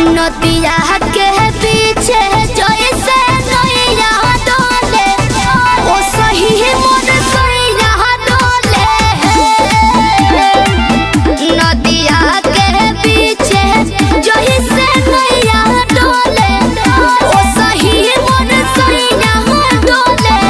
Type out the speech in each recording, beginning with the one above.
नदिया के पीछे जैसे नैया डोले ओ सही मन सैया डोले। नदिया के पीछे जैसे नैया डोले ओ सही मन सैया डोले।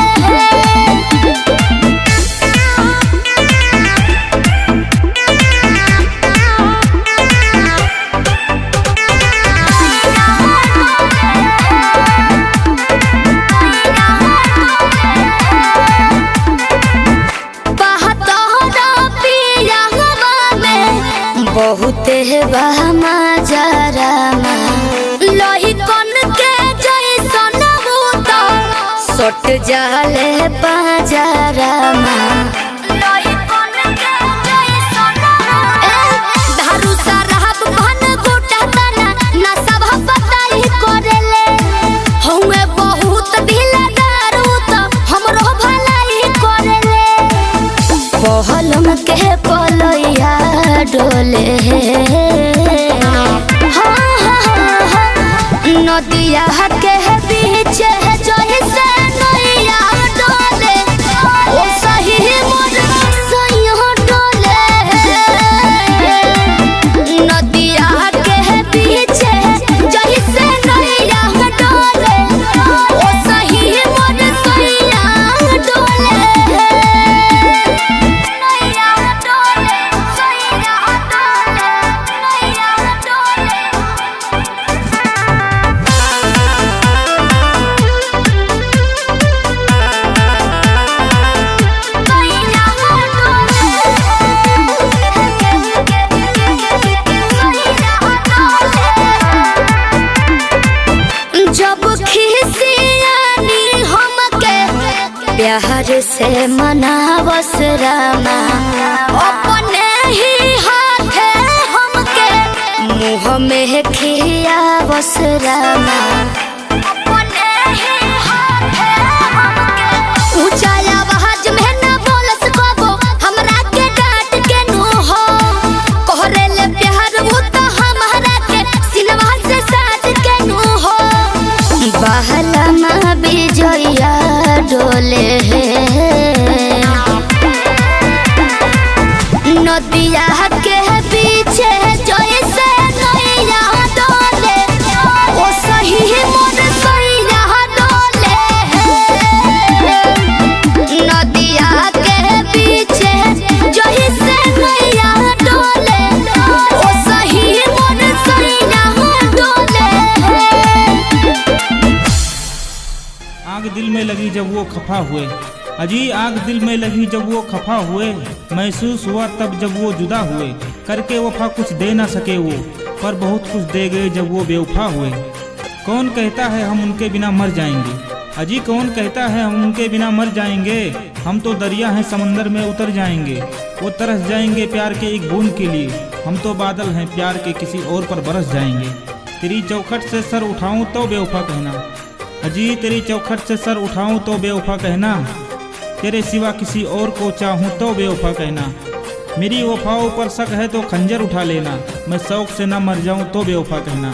बहुते बहमा जरामा लोही कन के जैसन भूत सट जाले बाजारामा। लोही कन के जैसन धारू साराब भन गोटा तना ना सब बताई करेले हउए बहुत ढीला दारू तो हमरो भलाई करेले। पहलम के पलैया डोले नदिया के पीछे जैसे नैया डोले ओ सही मन सैया डोले। नदिया के पीछे जैसे नैया डोले ओ सही मन सैया डोले। जब खिसियानी हमके प्यार से मनावस रामा अपने ही हाथे हमके मुँह में खियावस रामा। अपने ही हाथे हमके ऊंचा आवाज में न बोलस कबो हमरा के डांट के नु हो कहरेले प्यार वो तो हमारा के सिनवा से साथ के नु हो। बहलमा बिजया डोले नदिया के पीछे जैसे नैया डोले ओ सही मन सैया डोले। नदिया के पीछे जैसे नैया डोले ओ सही मन सैया डोले। आग दिल में लगी जब वो खफा हुए, अजी आग दिल में लगी जब वो खफा हुए, महसूस हुआ तब जब वो जुदा हुए। करके वफा कुछ दे ना सके वो, पर बहुत कुछ दे गए जब वो बेवफा हुए। कौन कहता है हम उनके बिना मर जाएंगे, अजी कौन कहता है हम उनके बिना मर जाएंगे। हम तो दरिया हैं समंदर में उतर जाएंगे, वो तरस जाएंगे प्यार के एक बूंद के लिए। हम तो बादल हैं प्यार के किसी और पर बरस जाएंगे। तेरी चौखट से सर उठाऊं तो बेवफा कहना, अजी तेरी चौखट से सर उठाऊं तो बेवफा कहना। तेरे सिवा किसी और को चाहूं तो बेवफा कहना। मेरी वफाओं पर शक है तो खंजर उठा लेना, मैं शौक से ना मर जाऊं तो बेवफा कहना।